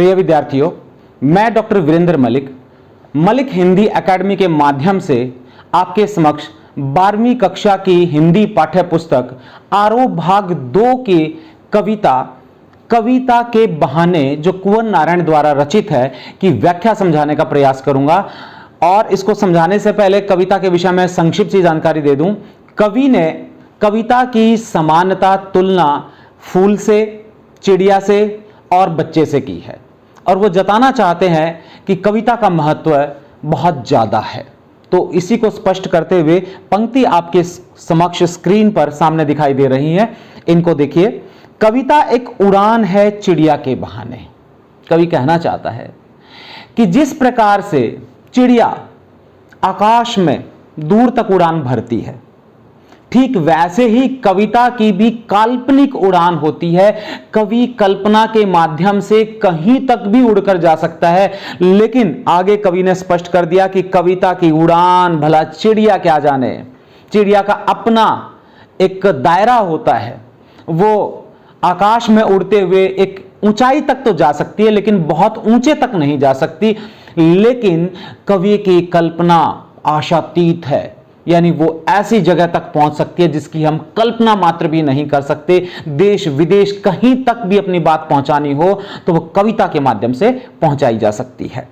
प्रिय विद्यार्थियों, मैं डॉक्टर वीरेंद्र मलिक हिंदी एकेडमी के माध्यम से आपके समक्ष 12वीं कक्षा की हिंदी पाठ्य पुस्तक आरोह भाग 2 की कविता के बहाने जो कुंवर नारायण द्वारा रचित है की व्याख्या समझाने का प्रयास करूंगा। और इसको समझाने से पहले कविता के विषय में संक्षिप्त सी जानकारी दे दूं। कवि ने कविता की समानता तुलना फूल से, चिड़िया से और बच्चे से की है और वो जताना चाहते हैं कि कविता का महत्व बहुत ज्यादा है। तो इसी को स्पष्ट करते हुए पंक्ति आपके समक्ष स्क्रीन पर सामने दिखाई दे रही है, इनको देखिए। कविता एक उड़ान है चिड़िया के बहाने। कवि कहना चाहता है कि जिस प्रकार से चिड़िया आकाश में दूर तक उड़ान भरती है, ठीक वैसे ही कविता की भी काल्पनिक उड़ान होती है। कवि कल्पना के माध्यम से कहीं तक भी उड़कर जा सकता है, लेकिन आगे कवि ने स्पष्ट कर दिया कि कविता की उड़ान भला चिड़िया क्या जाने। चिड़िया का अपना एक दायरा होता है, वो आकाश में उड़ते हुए एक ऊंचाई तक तो जा सकती है, लेकिन बहुत ऊंचे तक नहीं जा सकती। लेकिन कवि की कल्पना आशातीत है, यानी वो ऐसी जगह तक पहुंच सकती है जिसकी हम कल्पना मात्र भी नहीं कर सकते। देश विदेश कहीं तक भी अपनी बात पहुंचानी हो तो वो कविता के माध्यम से पहुंचाई जा सकती है।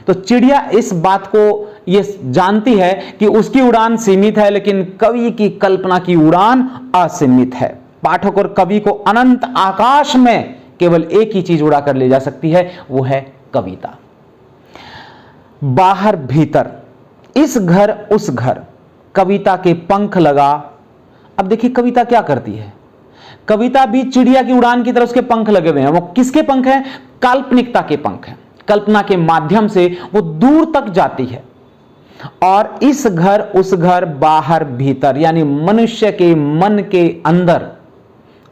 तो चिड़िया इस बात को ये जानती है कि उसकी उड़ान सीमित है, लेकिन कवि की कल्पना की उड़ान असीमित है। पाठक और कवि को अनंत आकाश में केवल एक ही चीज उड़ा कर ले जा सकती है, वो है कविता। बाहर भीतर, इस घर उस घर, कविता के पंख लगा। अब देखिए कविता क्या करती है। कविता भी चिड़िया की उड़ान की तरह उसके पंख लगे हुए हैं। वो किसके पंख हैं? काल्पनिकता के पंख हैं। कल्पना के माध्यम से वो दूर तक जाती है और इस घर उस घर, बाहर भीतर, यानी मनुष्य के मन के अंदर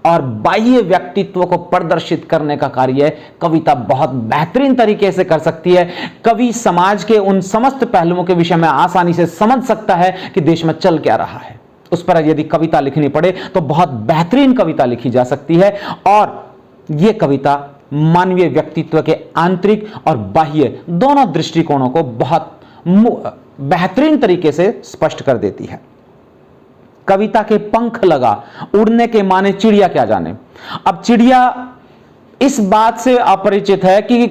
और बाह्य व्यक्तित्व को प्रदर्शित करने का कार्य कविता बहुत बेहतरीन तरीके से कर सकती है। कवि समाज के उन समस्त पहलुओं के विषय में आसानी से समझ सकता है कि देश में चल क्या रहा है। उस पर यदि कविता लिखनी पड़े तो बहुत बेहतरीन कविता लिखी जा सकती है और यह कविता मानवीय व्यक्तित्व के आंतरिक और बाह्य दोनों दृष्टिकोणों को बहुत बेहतरीन तरीके से स्पष्ट कर देती है। कविता के पंख लगा, उड़ने के माने चिड़िया क्या जाने। अब चिड़िया इस बात से अपरिचित है कि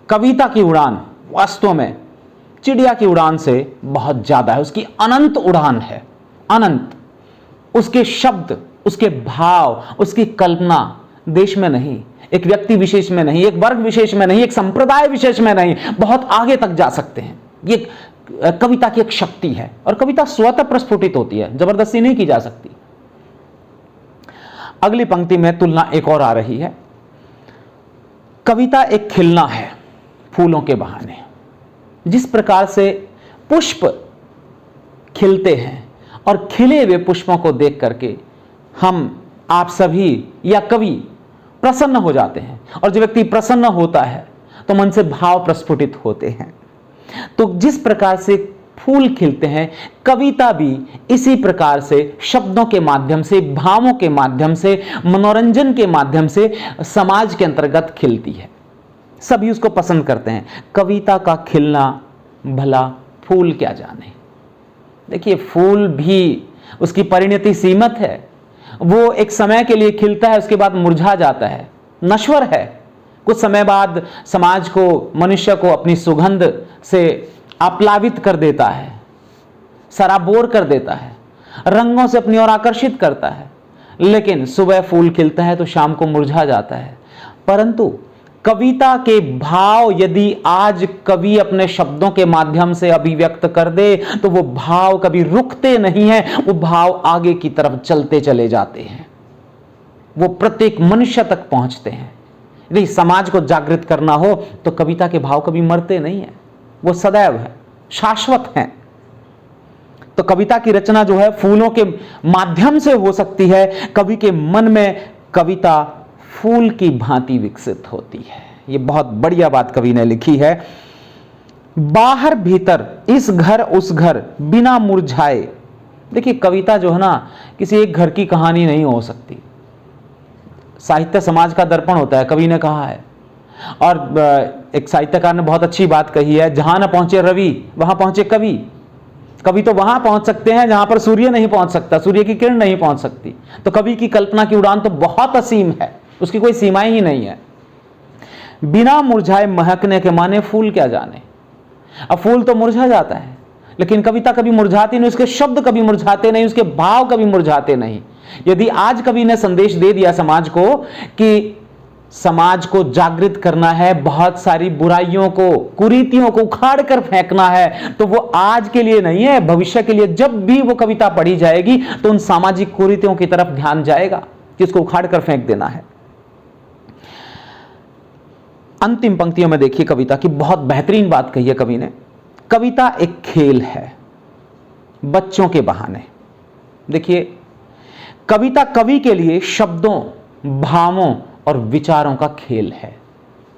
कविता की उड़ान वास्तव में चिड़िया की उड़ान से बहुत ज्यादा है। उसकी अनंत उड़ान है, अनंत। उसके शब्द, उसके भाव, उसकी कल्पना देश में नहीं, एक व्यक्ति विशेष में नहीं, एक वर्ग विशेष में नहीं, एक संप्रदाय विशेष में नहीं, बहुत आगे तक जा सकते हैं। ये कविता की एक शक्ति है और कविता स्वतः प्रस्फुटित होती है, जबरदस्ती नहीं की जा सकती। अगली पंक्ति में तुलना एक और आ रही है। कविता एक खिलना है फूलों के बहाने। जिस प्रकार से पुष्प खिलते हैं और खिले हुए पुष्पों को देख करके हम, आप सभी या कवि प्रसन्न हो जाते हैं, और जो व्यक्ति प्रसन्न होता है तो मन से भाव प्रस्फुटित होते हैं। तो जिस प्रकार से फूल खिलते हैं, कविता भी इसी प्रकार से शब्दों के माध्यम से, भावों के माध्यम से, मनोरंजन के माध्यम से समाज के अंतर्गत खिलती है। सभी उसको पसंद करते हैं। कविता का खिलना भला फूल क्या जाने। देखिए फूल भी, उसकी परिणति सीमित है। वो एक समय के लिए खिलता है, उसके बाद मुरझा जाता है, नश्वर है। कुछ समय बाद समाज को, मनुष्य को अपनी सुगंध से आप्लावित कर देता है, सराबोर कर देता है, रंगों से अपनी ओर आकर्षित करता है। लेकिन सुबह फूल खिलता है तो शाम को मुरझा जाता है। परंतु कविता के भाव यदि आज कवि अपने शब्दों के माध्यम से अभिव्यक्त कर दे तो वो भाव कभी रुकते नहीं हैं, वो भाव आगे की तरफ चलते चले जाते हैं, वो प्रत्येक मनुष्य तक पहुंचते हैं। यदि समाज को जागृत करना हो तो कविता के भाव कभी मरते नहीं हैं, वो सदैव है, शाश्वत हैं। तो कविता की रचना जो है फूलों के माध्यम से हो सकती है। कवि के मन में कविता फूल की भांति विकसित होती है। ये बहुत बढ़िया बात कवि ने लिखी है। बाहर भीतर, इस घर उस घर, बिना मुरझाए। देखिए कविता जो है ना, किसी एक घर की कहानी नहीं हो सकती। साहित्य समाज का दर्पण होता है, कवि ने कहा है। और एक साहित्यकार ने बहुत अच्छी बात कही है, जहां न पहुंचे रवि वहां पहुंचे कवि। कवि तो वहां पहुंच सकते हैं जहां पर सूर्य नहीं पहुंच सकता, सूर्य की किरण नहीं पहुंच सकती। तो कवि की कल्पना की उड़ान तो बहुत असीम है, उसकी कोई सीमाएं ही नहीं है। बिना मुरझाए महकने के माने फूल क्या जाने। अब फूल तो मुरझा जाता है, लेकिन कविता कभी मुरझाती नहीं, उसके शब्द कभी मुरझाते नहीं, उसके भाव कभी मुरझाते नहीं। यदि आज कवि ने संदेश दे दिया समाज को कि समाज को जागृत करना है, बहुत सारी बुराइयों को, कुरीतियों को उखाड़ कर फेंकना है, तो वो आज के लिए नहीं है, भविष्य के लिए। जब भी वो कविता पढ़ी जाएगी तो उन सामाजिक कुरीतियों की तरफ ध्यान जाएगा कि इसको उखाड़ कर फेंक देना है। अंतिम पंक्तियों में देखिए कविता की बहुत बेहतरीन बात कही है कवि ने। कविता एक खेल है बच्चों के बहाने। देखिए, कविता कवि के लिए शब्दों, भावों और विचारों का खेल है।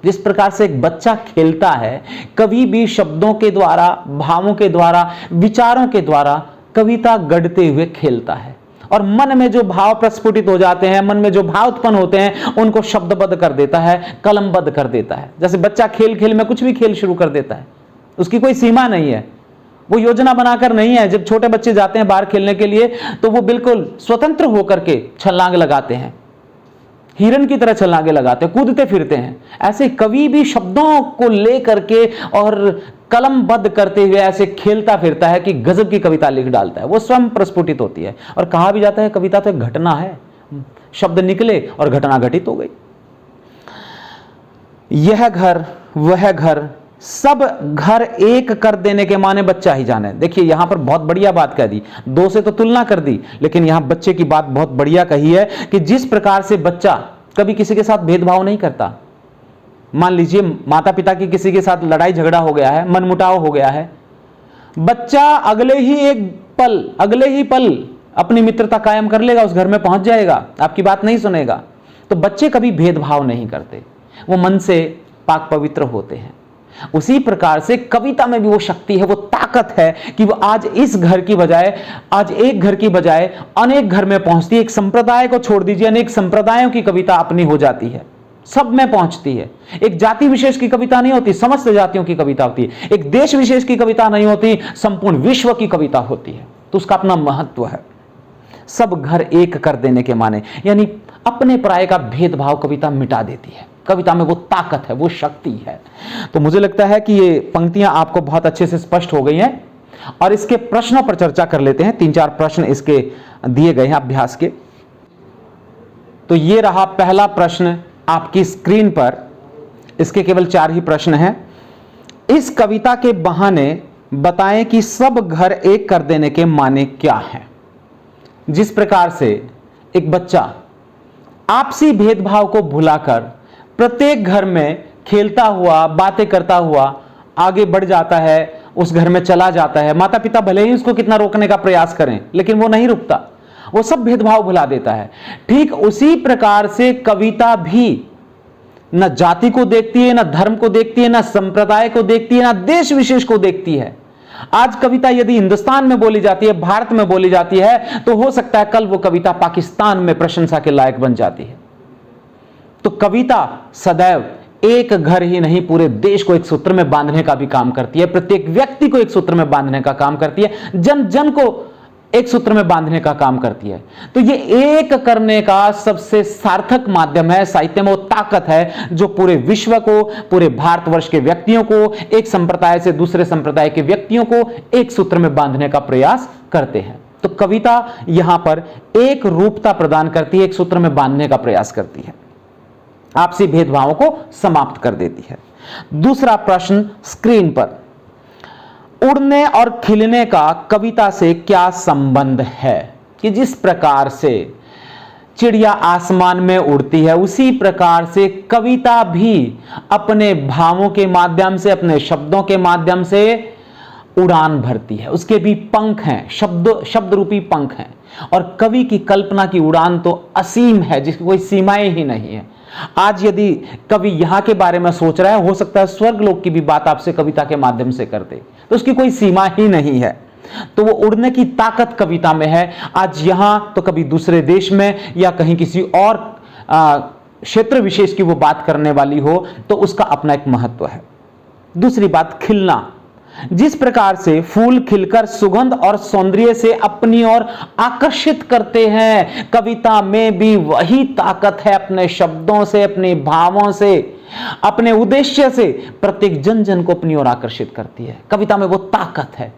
जिस प्रकार से एक बच्चा खेलता है, कवि भी शब्दों के द्वारा, भावों के द्वारा, विचारों के द्वारा कविता गढ़ते हुए खेलता है। और मन में जो भाव प्रस्फुटित हो जाते हैं, मन में जो भाव उत्पन्न होते हैं, उनको शब्दबद्ध कर देता है, कलमबद्ध कर देता है। जैसे बच्चा खेल खेल में कुछ भी खेल शुरू कर देता है, उसकी कोई सीमा नहीं है, वो योजना बनाकर नहीं है। जब छोटे बच्चे जाते हैं बाहर खेलने के लिए तो वो बिल्कुल स्वतंत्र होकर के छलांग लगाते हैं, हिरन की तरह छलांगे लगाते हैं, कूदते फिरते हैं। ऐसे कवि भी शब्दों को लेकर के और कलमबद्ध करते हुए ऐसे खेलता फिरता है कि गजब की कविता लिख डालता है। वो स्वयं प्रस्फुटित होती है। और कहा भी जाता है कविता तो एक घटना है, शब्द निकले और घटना घटित हो गई। यह घर वह घर, सब घर एक कर देने के माने बच्चा ही जाने। देखिए, यहां पर बहुत बढ़िया बात कह दी, दो से तो तुलना कर दी, लेकिन यहां बच्चे की बात बहुत बढ़िया कही है कि जिस प्रकार से बच्चा कभी किसी के साथ भेदभाव नहीं करता। मान लीजिए माता पिता की किसी के साथ लड़ाई झगड़ा हो गया है, मनमुटाव हो गया है, बच्चा अगले ही पल अपनी मित्रता कायम कर लेगा, उस घर में पहुंच जाएगा, आपकी बात नहीं सुनेगा। तो बच्चे कभी भेदभाव नहीं करते, वो मन से पाक पवित्र होते हैं। उसी प्रकार से कविता में भी वो शक्ति है, वो ताकत है कि वो आज इस घर की बजाय, आज एक घर की बजाय अनेक घर में पहुंचती है। एक संप्रदाय को छोड़ दीजिए, अनेक संप्रदायों की कविता अपनी हो जाती है, सब में पहुंचती है। एक जाति विशेष की कविता नहीं होती, समस्त जातियों की कविता होती है। एक देश विशेष की कविता नहीं होती, संपूर्ण विश्व की कविता होती है। तो उसका अपना महत्व है। सब घर एक कर देने के माने, यानी अपने पराये का भेदभाव कविता मिटा देती है। कविता में वो ताकत है, वो शक्ति है। तो मुझे लगता है कि ये पंक्तियां आपको बहुत अच्छे से स्पष्ट हो गई हैं। और इसके प्रश्नों पर चर्चा कर लेते हैं। 3-4 प्रश्न इसके दिए गए हैं अभ्यास के। तो ये रहा पहला प्रश्न आपकी स्क्रीन पर। इसके केवल 4 ही प्रश्न हैं। इस कविता के बहाने बताएं कि सब घर एक कर देने के माने क्या हैं। जिस प्रकार से एक बच्चा आपसी भेदभाव को भुलाकर प्रत्येक घर में खेलता हुआ, बातें करता हुआ आगे बढ़ जाता है, उस घर में चला जाता है। माता पिता भले ही उसको कितना रोकने का प्रयास करें, लेकिन वो नहीं रुकता, वो सब भेदभाव भुला देता है। ठीक उसी प्रकार से कविता भी न जाति को देखती है, न धर्म को देखती है, न संप्रदाय को देखती है, न देश विशेष को देखती है। आज कविता यदि हिंदुस्तान में बोली जाती है, भारत में बोली जाती है, तो हो सकता है कल वो कविता पाकिस्तान में प्रशंसा के लायक बन जाती है। तो कविता सदैव एक घर ही नहीं, पूरे देश को एक सूत्र में बांधने का भी काम करती है, प्रत्येक व्यक्ति को एक सूत्र में बांधने का काम करती है, जन जन को एक सूत्र में बांधने का काम करती है। तो ये एक करने का सबसे सार्थक माध्यम है। साहित्य में वो ताकत है जो पूरे विश्व को, पूरे भारतवर्ष के व्यक्तियों को, एक संप्रदाय से दूसरे संप्रदाय के व्यक्तियों को एक सूत्र में बांधने का प्रयास करते हैं। तो कविता यहां पर एक रूपता प्रदान करती है, एक सूत्र में बांधने का प्रयास करती है, आपसी भेदभावों को समाप्त कर देती है। दूसरा प्रश्न स्क्रीन पर, उड़ने और खिलने का कविता से क्या संबंध है। कि जिस प्रकार से चिड़िया आसमान में उड़ती है, उसी प्रकार से कविता भी अपने भावों के माध्यम से, अपने शब्दों के माध्यम से उड़ान भरती है। उसके भी पंख हैं, शब्द रूपी पंख हैं। और कवि की कल्पना की उड़ान तो असीम है, जिसकी कोई सीमाएं ही नहीं है। आज यदि कवि यहां के बारे में सोच रहा है, हो सकता है स्वर्ग लोक की भी बात आपसे कविता के माध्यम से कर दे, तो उसकी कोई सीमा ही नहीं है। तो वो उड़ने की ताकत कविता में है। आज यहां तो कभी दूसरे देश में या कहीं किसी और क्षेत्र विशेष की वो बात करने वाली हो तो उसका अपना एक महत्व है। दूसरी बात, खिलना। जिस प्रकार से फूल खिलकर सुगंध और सौंदर्य से अपनी ओर आकर्षित करते हैं, कविता में भी वही ताकत है। अपने शब्दों से, अपने भावों से, अपने उद्देश्य से प्रत्येक जन जन को अपनी ओर आकर्षित करती है। कविता में वो ताकत है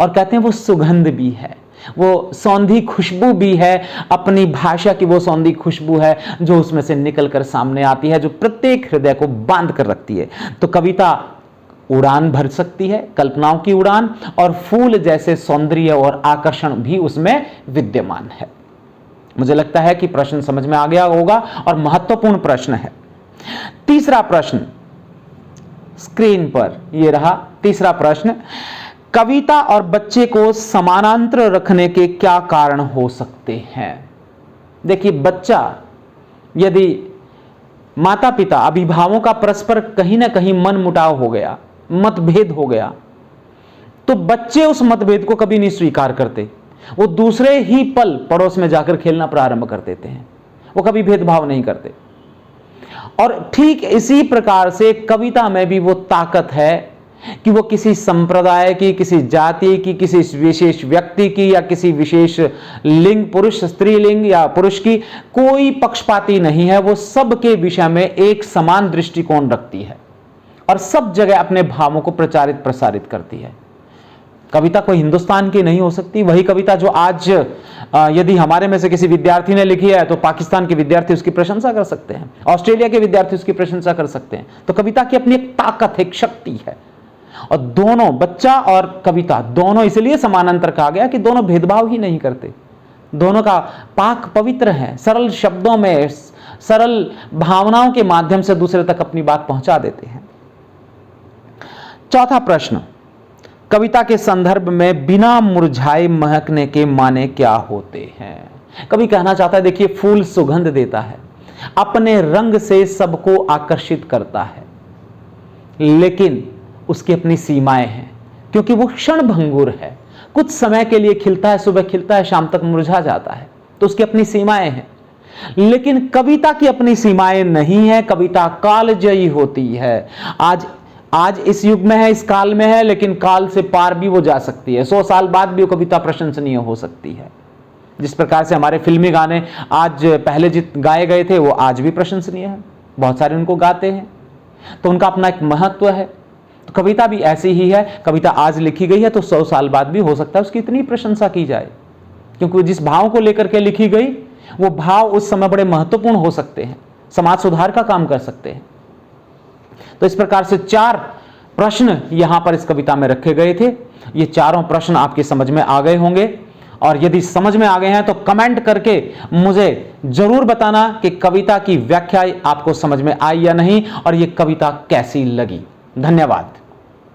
और कहते हैं वो सुगंध भी है, वो सौंधी खुशबू भी है। अपनी भाषा की वो सौंधी खुशबू है जो उसमें से निकलकर सामने आती है, जो प्रत्येक हृदय को बांध कर रखती है। तो कविता उड़ान भर सकती है, कल्पनाओं की उड़ान, और फूल जैसे सौंदर्य और आकर्षण भी उसमें विद्यमान है। मुझे लगता है कि प्रश्न समझ में आ गया होगा और महत्वपूर्ण प्रश्न है। तीसरा प्रश्न स्क्रीन पर ये रहा। तीसरा प्रश्न, कविता और बच्चे को समानांतर रखने के क्या कारण हो सकते हैं? देखिए, बच्चा, यदि माता पिता अभिभावकों का परस्पर कहीं ना कहीं मन मुटाव हो गया, मतभेद हो गया, तो बच्चे उस मतभेद को कभी नहीं स्वीकार करते। वो दूसरे ही पल पड़ोस में जाकर खेलना प्रारंभ कर देते हैं, वो कभी भेदभाव नहीं करते। और ठीक इसी प्रकार से कविता में भी वो ताकत है कि वो किसी संप्रदाय की, किसी जाति की, किसी विशेष व्यक्ति की या किसी विशेष लिंग, पुरुष, स्त्रीलिंग या पुरुष की, कोई पक्षपाती नहीं है। वो सबके विषय में एक समान दृष्टिकोण रखती है और सब जगह अपने भावों को प्रचारित प्रसारित करती है। कविता कोई हिंदुस्तान की नहीं हो सकती। वही कविता जो आज यदि हमारे में से किसी विद्यार्थी ने लिखी है तो पाकिस्तान के विद्यार्थी उसकी प्रशंसा कर सकते हैं, ऑस्ट्रेलिया के विद्यार्थी उसकी प्रशंसा कर सकते हैं। तो कविता की अपनी एक ताकत है, एक शक्ति है। और दोनों, बच्चा और कविता, दोनों इसलिए समानांतर कहा गया कि दोनों भेदभाव ही नहीं करते, दोनों का पाक पवित्र है, सरल शब्दों में, सरल भावनाओं के माध्यम से दूसरे तक अपनी बात पहुंचा देते हैं। चौथा प्रश्न, कविता के संदर्भ में बिना मुरझाए महकने के माने क्या होते हैं? कवि कहना चाहता है, देखिए, फूल सुगंध देता है, अपने रंग से सबको आकर्षित करता है, लेकिन उसकी अपनी सीमाएं हैं, क्योंकि वो क्षणभंगुर है। कुछ समय के लिए खिलता है, सुबह खिलता है, शाम तक मुरझा जाता है, तो उसकी अपनी सीमाएं हैं। लेकिन कविता की अपनी सीमाएं नहीं है। कविता कालजयी होती है। आज इस युग में है, इस काल में है, लेकिन काल से पार भी वो जा सकती है। 100 साल बाद भी वो कविता प्रशंसनीय हो सकती है। जिस प्रकार से हमारे फिल्मी गाने आज पहले जित गाए गए थे वो आज भी प्रशंसनीय है, बहुत सारे उनको गाते हैं, तो उनका अपना एक महत्व है। तो कविता भी ऐसी ही है। कविता आज लिखी गई है तो 100 साल बाद भी हो सकता है उसकी इतनी प्रशंसा की जाए, क्योंकि जिस भाव को लेकर के लिखी गई वो भाव उस समय बड़े महत्वपूर्ण हो सकते हैं, समाज सुधार का काम कर सकते हैं। तो इस प्रकार से 4 प्रश्न यहां पर इस कविता में रखे गए थे। ये चारों प्रश्न आपकी समझ में आ गए होंगे, और यदि समझ में आ गए हैं तो कमेंट करके मुझे जरूर बताना कि कविता की व्याख्या आपको समझ में आई या नहीं और ये कविता कैसी लगी। धन्यवाद।